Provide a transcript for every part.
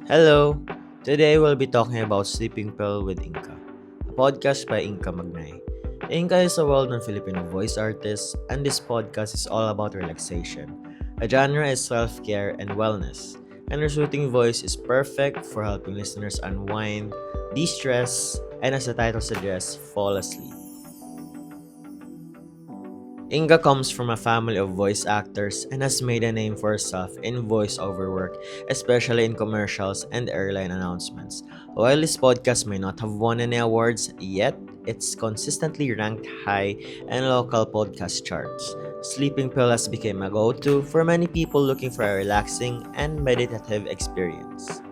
Hello! Today we'll be talking about Sleeping Pill with Inka, a podcast by Inka Magnay. Inka is a well-known Filipino voice artist, and this podcast is all about relaxation. A genre is self-care and wellness, and her soothing voice is perfect for helping listeners unwind, de-stress, and as the title suggests, fall asleep. Inga comes from a family of voice actors and has made a name for herself in voiceover work, especially in commercials and airline announcements. While this podcast may not have won any awards yet, it's consistently ranked high in local podcast charts. Sleeping Pill has become a go-to for many people looking for a relaxing and meditative experience.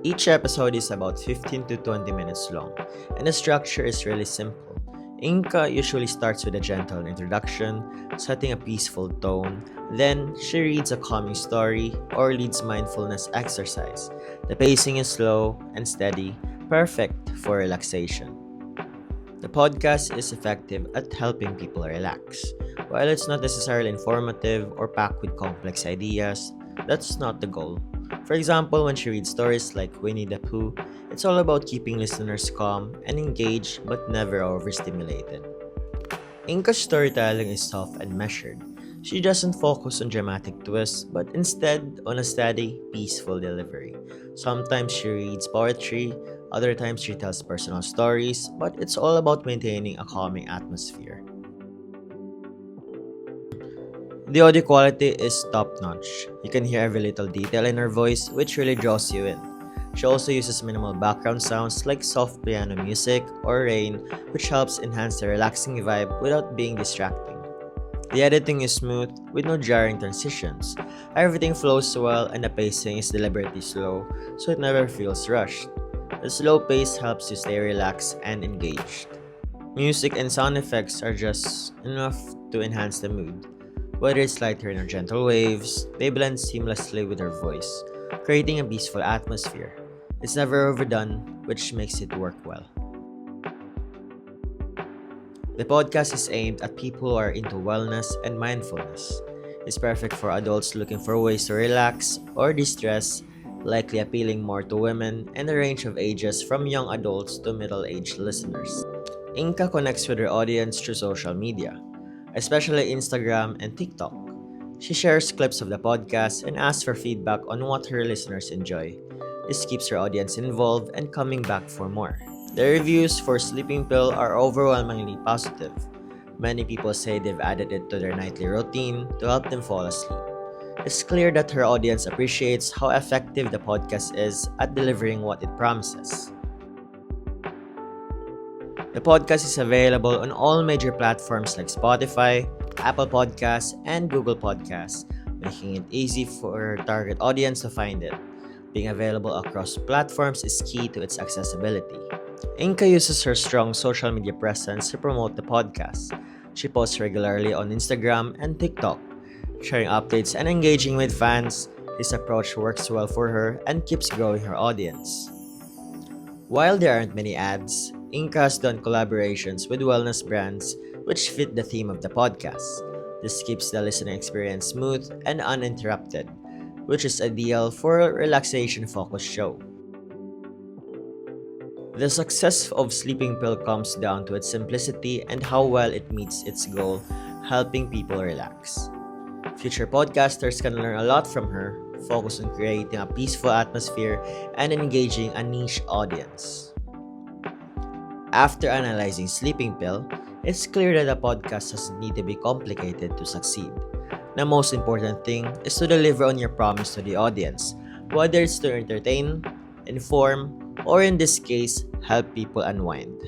Each episode is about 15 to 20 minutes long, and the structure is really simple. Inka usually starts with a gentle introduction, setting a peaceful tone. Then, she reads a calming story or leads mindfulness exercise. The pacing is slow and steady, perfect for relaxation. The podcast is effective at helping people relax. While it's not necessarily informative or packed with complex ideas, that's not the goal. For example, when she reads stories like Winnie the Pooh, it's all about keeping listeners calm and engaged but never overstimulated. Inka's storytelling is soft and measured. She doesn't focus on dramatic twists, but instead on a steady, peaceful delivery. Sometimes she reads poetry, other times she tells personal stories, but it's all about maintaining a calming atmosphere. The audio quality is top-notch. You can hear every little detail in her voice, which really draws you in. She also uses minimal background sounds like soft piano music or rain, which helps enhance the relaxing vibe without being distracting. The editing is smooth, with no jarring transitions. Everything flows well and the pacing is deliberately slow, so it never feels rushed. The slow pace helps you stay relaxed and engaged. Music and sound effects are just enough to enhance the mood. Whether it's lighter or gentle waves, they blend seamlessly with her voice, creating a peaceful atmosphere. It's never overdone, which makes it work well. The podcast is aimed at people who are into wellness and mindfulness. It's perfect for adults looking for ways to relax or de-stress, likely appealing more to women and a range of ages from young adults to middle-aged listeners. Inka connects with her audience through social media, especially Instagram and TikTok. She shares clips of the podcast and asks for feedback on what her listeners enjoy. This keeps her audience involved and coming back for more. The reviews for Sleeping Pill are overwhelmingly positive. Many people say they've added it to their nightly routine to help them fall asleep. It's clear that her audience appreciates how effective the podcast is at delivering what it promises. The podcast is available on all major platforms like Spotify, Apple Podcasts, and Google Podcasts, making it easy for her target audience to find it. Being available across platforms is key to its accessibility. Inka uses her strong social media presence to promote the podcast. She posts regularly on Instagram and TikTok, sharing updates and engaging with fans. This approach works well for her and keeps growing her audience. While there aren't many ads, Inka has done collaborations with wellness brands which fit the theme of the podcast. This keeps the listening experience smooth and uninterrupted, which is ideal for a relaxation-focused show. The success of Sleeping Pill comes down to its simplicity and how well it meets its goal, helping people relax. Future podcasters can learn a lot from her, focus on creating a peaceful atmosphere and engaging a niche audience. After analyzing Sleeping Pill, it's clear that a podcast doesn't need to be complicated to succeed. The most important thing is to deliver on your promise to the audience, whether it's to entertain, inform, or in this case, help people unwind.